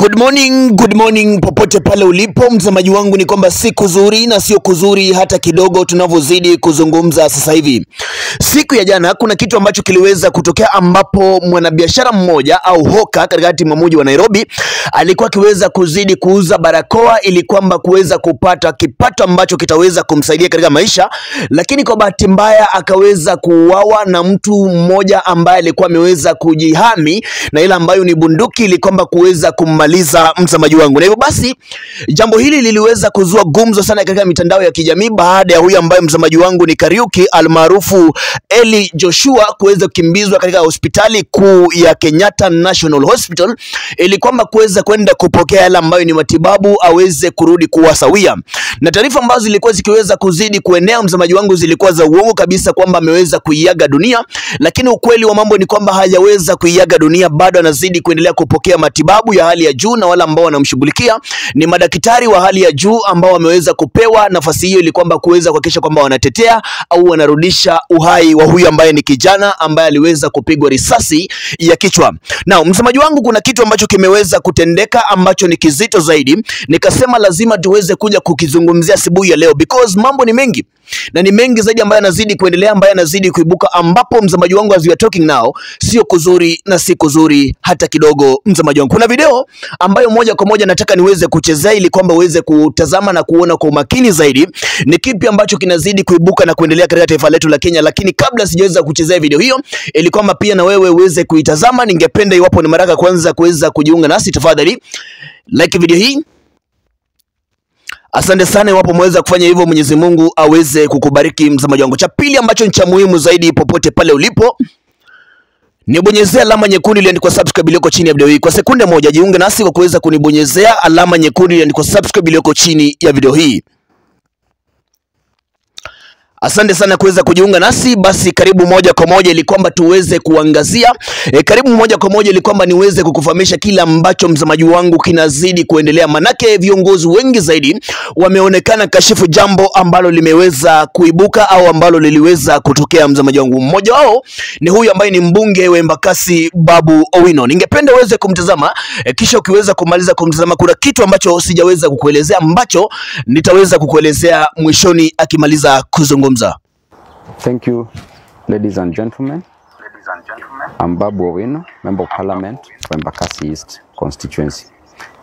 Good morning popote pale ulipo mtazamaji wangu, ni kwamba si kuzuri na sio kuzuri hata kidogo tunavyozidi kuzungumza sasa hivi. Siku ya jana kuna kitu ambacho kiliweza kutokea, ambapo mwanabiashara mmoja au hoka katikati mwa mji wa Nairobi alikuwa akiweza kuzidi kuuza barakoa ili kwamba kuweza kupata kipato ambacho kitaweza kumsaidia katika maisha, lakini kwa bahati mbaya akaweza kuuawa na mtu mmoja ambaye alikuwa ameweza kujihami na ile ambayo ni bunduki ili kwamba kuweza kummaliza mtazamaji wangu. Na hivyo basi jambo hili liliweza kuzua gumzo sana katika mitandao ya kijamii baada ya huyu ambaye mtazamaji wangu ni Kariuki almaarufu Eli Joshua kuweza kukimbizwa katika hospitali kuu ya Kenyatta National Hospital ili kwamba kuweza kwenda kupokea yale ambayo ni matibabu aweze kurudi kuwa sawia. Na taarifa ambazo zilikuwa zikiweza kuzidi kuenea mtazamaji wangu zilikuwa za uongo kabisa kwamba ameweza kuiaga dunia, lakini ukweli wa mambo ni kwamba hajaweza kuiaga dunia, bado anazidi kuendelea kupokea matibabu ya hali ya juu, na wale ambao wanamshughulikia ni madaktari wa hali ya juu ambao wameweza kupewa nafasi hiyo ili kwamba kuweza kuhakikisha kwamba wanatetea au wanarudisha uhai wa huyu ambaye ni kijana ambaye aliweza kupigwa risasi ya kichwa. Na msemaji wangu, kuna kitu ambacho kimeweza kutendeka ambacho ni kizito zaidi, nikasema lazima tuweze kuja kukizungumzia asubuhi ya leo because mambo ni mengi na ni mengi zaidi ambayo yanazidi kuendelea, ambayo yanazidi kuibuka, ambapo msemaji wangu, as we are talking now, sio kuzuri na si kuzuri hata kidogo. Msemaji wangu, kuna video ambayo moja kwa moja nataka niweze kuchezea ili kwamba uweze kutazama na kuona kwa umakini zaidi ni kipi ambacho kinazidi kuibuka na kuendelea katika taifa letu la Kenya. Lakini kabla sijaweza kuchezea video hiyo ili kwamba pia na wewe uweze kuitazama, ningependa iwapo ni mara ya kwanza kuweza kujiunga nasi, tafadhali like video hii. Asante sana iwapo mweza kufanya hivyo, Mwenyezi Mungu aweze kukubariki mtazamaji wangu. Cha pili ambacho ni cha muhimu zaidi popote pale ulipo ni bonyezea alama nyekundu iliyoandikwa subscribe iliyoko chini ya video hii. Kwa sekunde moja jiunge nasi kwa kuweza kunibonyezea alama nyekundu iliyoandikwa subscribe iliyoko chini ya video hii. Asante sana kuweza kujiunga nasi. Basi karibu moja kwa moja ili kwamba tuweze kuangazia karibu moja kwa moja ili kwamba niweze kukufahamisha kila ambacho mtazamaji wangu kinazidi kuendelea, manake viongozi wengi zaidi wameonekana kashifu jambo ambalo limeweza kuibuka au ambalo liliweza kutokea mtazamaji wangu. Mmoja wao ni huyu ambaye ni mbunge wa Embakasi Babu Owino. Ningependa uweze kumtazama kisha ukiweza kumaliza kumtazama kuna kitu ambacho sijaweza kukuelezea ambacho nitaweza kukuelezea mwishoni akimaliza kuzungumza. Thank you, ladies and gentlemen. I'm Babu Owino, Member of Parliament for Embakasi East constituency.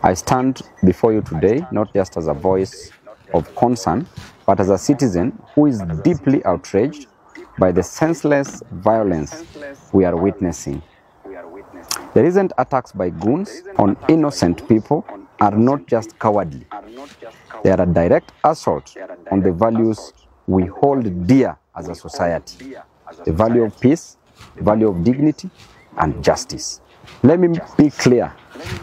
I stand before you today not just as a voice of concern, but as a citizen who is deeply outraged by the senseless violence we are witnessing. The recent attacks by goons on innocent people are not just cowardly. They are a direct assault on the values we hold dear as a society: the value of peace, the value of dignity and justice. Let me be clear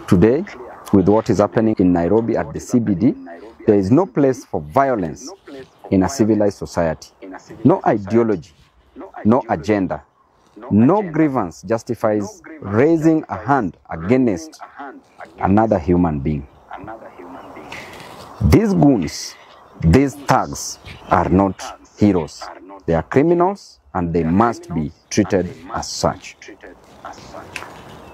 today with what is happening in Nairobi at the CBD. There is no place for violence in a civilized society. No ideology, no agenda, no grievance justifies raising a hand against another human being. These goons, these thugs are not heroes. They are criminals and they must be treated as such.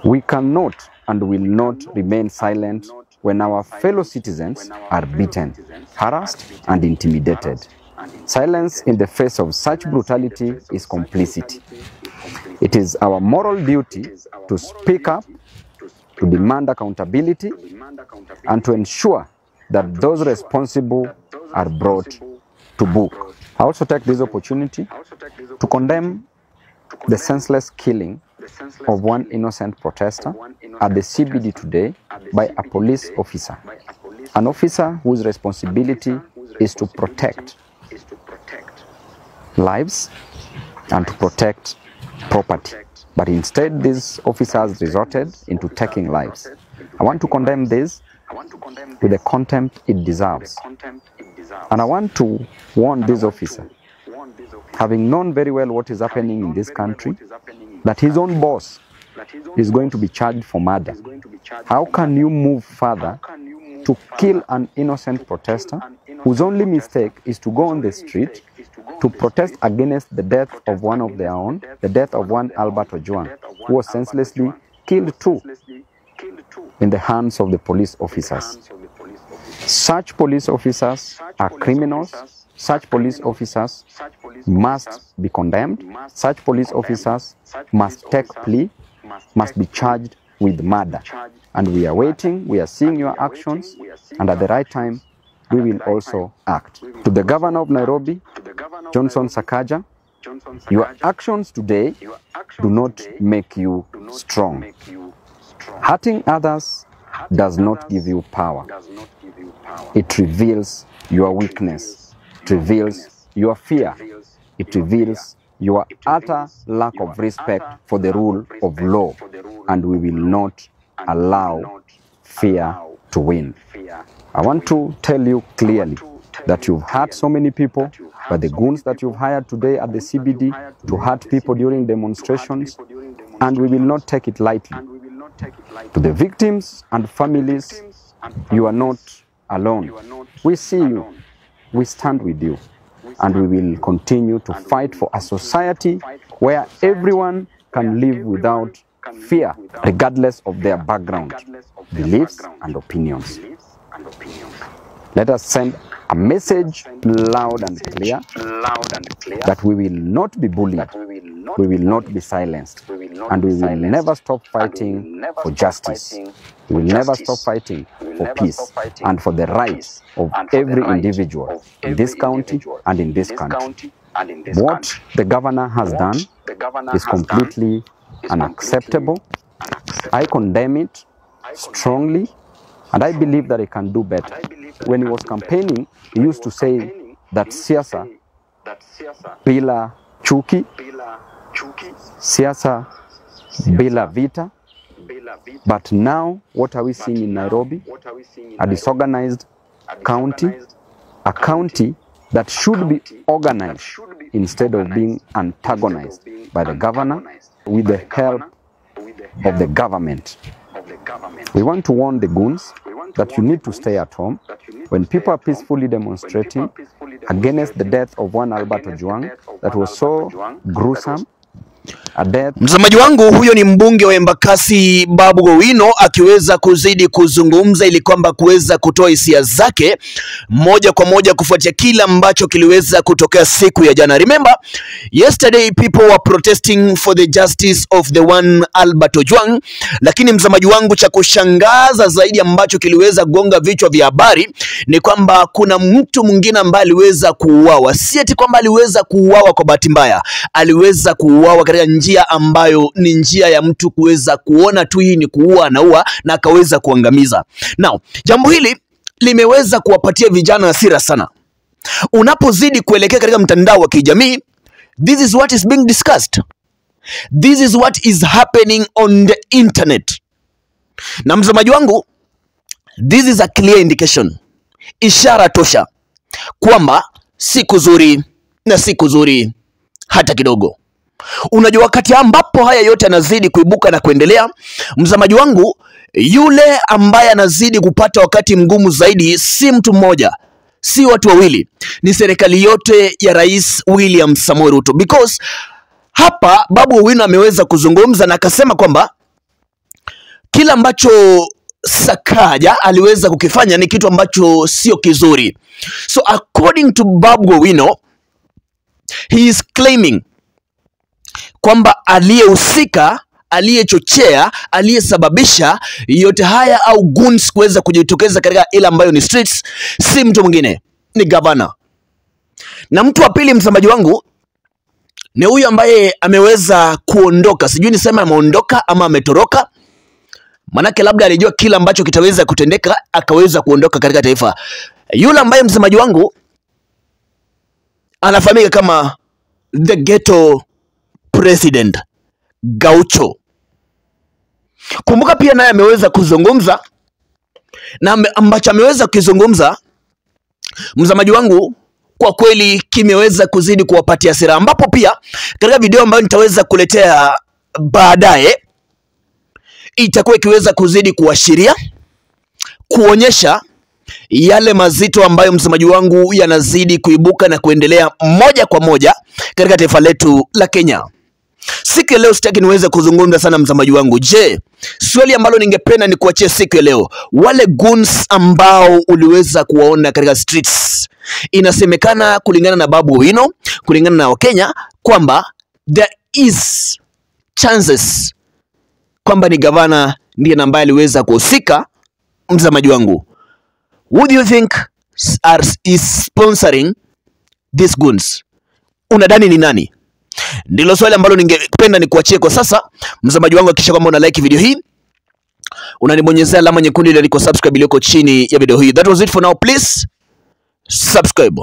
We cannot and will not remain silent when our fellow citizens are beaten, harassed and intimidated. Silence in the face of such brutality is complicity. It is our moral duty to speak up, to demand accountability, and to ensure that those responsible are brought to book. I also take this opportunity to condemn the senseless killing of one innocent protester at the CBD today by a police officer. An officer whose responsibility is to protect lives and to protect property. But instead, these officers resorted into taking lives. I want to condemn this with the contempt it deserves. And I want to warn this officer, having known very well what is happening in this country, that his own boss is going to be charged for murder. How can you move further to kill an innocent protester whose only mistake is to go on the street to protest against the death of one of their own, the death of one Albert Ojwang, who was senselessly killed too? in the hands of the police officers. Such police officers are criminals. Such police officers must be condemned. Such police officers must take plea, must be charged with murder. And we are waiting, we are seeing your actions, and at the right time, we will also act. To the governor of Nairobi, Johnson Sakaja, your actions today do not make you strong. Hurting others does not give you power. It reveals your weakness. It reveals your fear. It reveals your utter lack of respect for the rule of law. And we will not allow fear to win. I want to tell you clearly that you've hurt so many people, but the goons that you've hired today at the CBD to hurt people during demonstrations, and we will not take it lightly. To the victims and families, you are not alone. We see you, we stand with you, and we will continue to fight for a society where everyone can live without fear, regardless of their background, beliefs, and opinions. Let us send a message loud and clear that we will not be bullied, we will not be silenced, and we will never stop fighting for justice. We will never stop fighting for peace and for the rights of every individual in this county and in this country. What the governor has done is completely unacceptable. I condemn it strongly, and I believe that he can do better. When he was campaigning, he used to say that siasa bila chuki, siasa bila vita. But now, what are we seeing in Nairobi? A disorganized county, a county that should be organized instead of being antagonized by the governor with the help of the government. We want to warn the goons that you need to stay at home. When people are peacefully demonstrating against the death of one Albert Ojwang that was so gruesome, mtazamaji wangu, huyo ni mbunge wa Embakasi Babu Owino akiweza kuzidi kuzungumza ili kwamba kuweza kutoa hisia zake moja kwa moja kufuatia kila ambacho kiliweza kutokea siku ya jana. Remember, yesterday people were protesting for the justice of the one Albert Ojwang, lakini mtazamaji wangu, cha kushangaza zaidi ambacho kiliweza gonga vichwa vya habari ni kwamba kuna mtu mwingine ambaye aliweza kuuawa. Si eti kwamba aliweza kuuawa kwa bahati mbaya, aliweza kuuawa katika njia ambayo ni njia ya mtu kuweza kuona tu hii ni kuua na ua, na akaweza kuangamiza. Now, jambo hili limeweza kuwapatia vijana hasira sana. Unapozidi kuelekea katika mtandao wa kijamii, this is what is being discussed. This is what is happening on the internet. Na mtazamaji wangu, this is a clear indication, ishara tosha kwamba si kuzuri na si kuzuri hata kidogo. Unajua, wakati ambapo haya yote yanazidi kuibuka na kuendelea, mtazamaji wangu, yule ambaye anazidi kupata wakati mgumu zaidi si mtu mmoja, si watu wawili, ni serikali yote ya Rais William Samoei Ruto. Because hapa Babu Owino ameweza kuzungumza na akasema kwamba kila ambacho Sakaja aliweza kukifanya ni kitu ambacho sio kizuri. So according to Babu Owino, he is claiming kwamba aliyehusika, aliyechochea, aliyesababisha yote haya au goons kuweza kujitokeza katika ile ambayo ni streets si mtu mwingine, ni governor. Na mtu wa pili, mtazamaji wangu, ni huyu ambaye ameweza kuondoka. Sijui nisema ameondoka ama ametoroka, manake labda alijua kila ambacho kitaweza kutendeka akaweza kuondoka katika taifa. Yule ambaye, mtazamaji wangu, anafahamika kama the ghetto president, Gaucho. Kumbuka pia naye ameweza kuzungumza, na ambacho ameweza kuzungumza, mtazamaji wangu, kwa kweli kimeweza kuzidi kuwapatia hasira, ambapo pia katika video ambayo nitaweza kuletea baadaye itakuwa ikiweza kuzidi kuashiria, kuonyesha yale mazito ambayo, mtazamaji wangu, yanazidi kuibuka na kuendelea moja kwa moja katika taifa letu la Kenya. Siku ya leo sitaki niweze kuzungumza sana mtazamaji wangu. Je, swali ambalo ningependa ni kuachia siku ya leo, wale goons ambao uliweza kuwaona katika streets, inasemekana kulingana na Babu Owino, kulingana na Wakenya, kwamba there is chances kwamba ni gavana ndiye ambaye aliweza kuhusika. Mtazamaji wangu, who do you think is sponsoring these goons? Unadhani ni nani? Ndilo swali ambalo ningependa ni kuachie kwa sasa. Mtazamaji wangu, hakikisha kwamba una like video hii, unanibonyezea alama nyekundu ile iko subscribe iliyoko chini ya video hii. That was it for now, please subscribe.